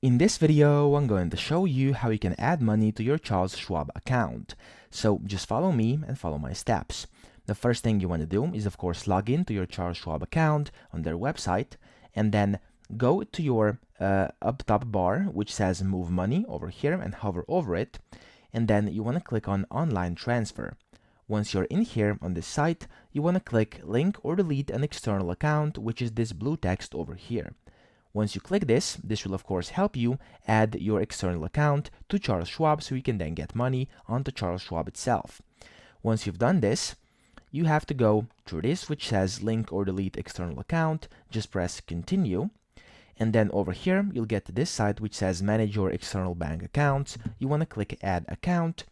In this video, I'm going to show you how you can add money to your Charles Schwab account. So just follow me and follow my steps. The first thing you want to do is, of course, log in to your Charles Schwab account on their website, and then go to your up top bar, which says Move Money over here, and hover over it. And then you want to click on Online Transfer. Once you're in here on this site, you want to click Link or Delete an External Account, which is this blue text over here. Once you click this will of course help you add your external account to Charles Schwab so you can then get money onto Charles Schwab itself. Once you've done this, you have to go through this, which says Link or Delete External Account. Just press Continue. And then over here, you'll get to this site which says Manage Your External Bank Accounts. You want to click Add Account,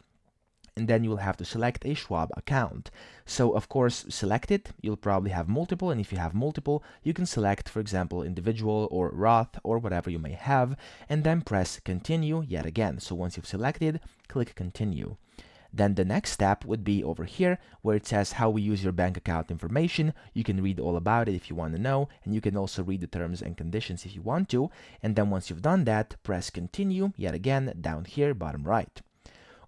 and then you will have to select a Schwab account. So of course, select it. You'll probably have multiple, and if you have multiple, you can select, for example, individual or Roth or whatever you may have, and then press Continue yet again. So once you've selected, click Continue. Then the next step would be over here where it says how we use your bank account information. You can read all about it if you want to know, and you can also read the terms and conditions if you want to. And then once you've done that, press Continue yet again down here, bottom right.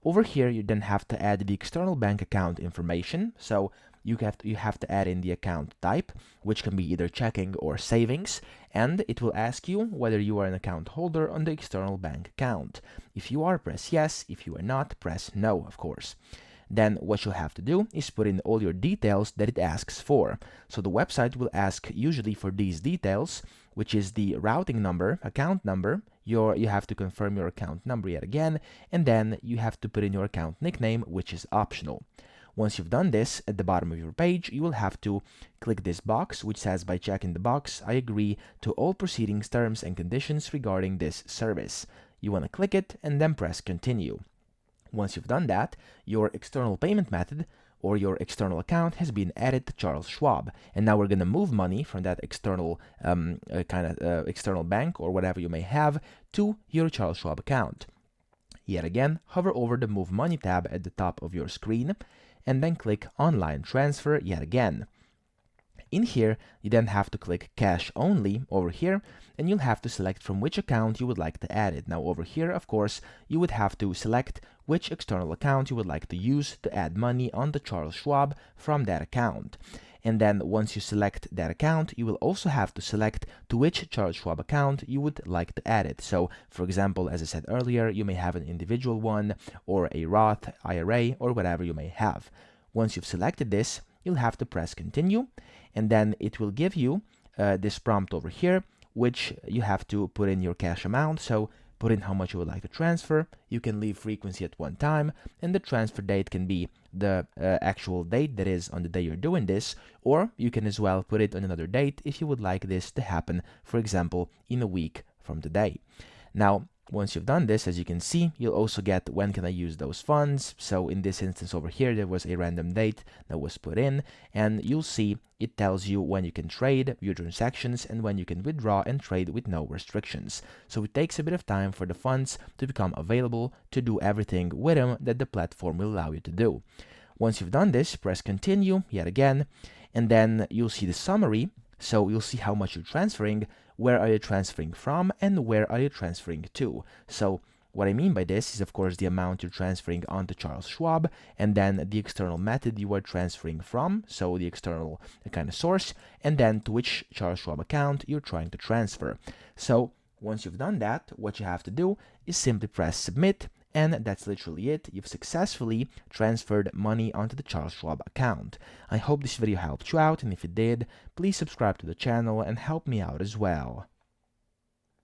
Over here, you then have to add the external bank account information. So you have to add in the account type, which can be either checking or savings, and it will ask you whether you are an account holder on the external bank account. If you are, press yes. If you are not, press no, of course. Then what you'll have to do is put in all your details that it asks for. So the website will ask usually for these details, which is the routing number, account number. You have to confirm your account number yet again, and then you have to put in your account nickname, which is optional. Once you've done this, at the bottom of your page, you will have to click this box, which says, by checking the box, I agree to all proceedings, terms, and conditions regarding this service. You want to click it and then press Continue. Once you've done that, your external payment method or your external account has been added to Charles Schwab. And now we're going to move money from that external external bank or whatever you may have to your Charles Schwab account. Yet again, hover over the Move Money tab at the top of your screen and then click Online Transfer yet again. In here, you then have to click Cash Only over here, and you'll have to select from which account you would like to add it. Now over here, of course, you would have to select which external account you would like to use to add money onto Charles Schwab from that account. And then once you select that account, you will also have to select to which Charles Schwab account you would like to add it. So, for example, as I said earlier, you may have an individual one or a Roth IRA or whatever you may have. Once you've selected this, you'll have to press Continue, and then it will give you this prompt over here, which you have to put in your cash amount. So put in how much you would like to transfer. You can leave frequency at one time, and the transfer date can be the actual date, that is on the day you're doing this, or you can as well put it on another date if you would like this to happen, for example, in a week from today. Now, once you've done this, as you can see, you'll also get when can I use those funds. So in this instance over here, there was a random date that was put in, and you'll see it tells you when you can trade your transactions and when you can withdraw and trade with no restrictions. So it takes a bit of time for the funds to become available to do everything with them that the platform will allow you to do. Once you've done this, press Continue yet again, and then you'll see the summary. So you'll see how much you're transferring, where are you transferring from, and where are you transferring to. So what I mean by this is, of course, the amount you're transferring onto Charles Schwab, and then the external method you are transferring from, so the external kind of source, and then to which Charles Schwab account you're trying to transfer. So once you've done that, what you have to do is simply press Submit, and that's literally it. You've successfully transferred money onto the Charles Schwab account. I hope this video helped you out, and if it did, please subscribe to the channel and help me out as well.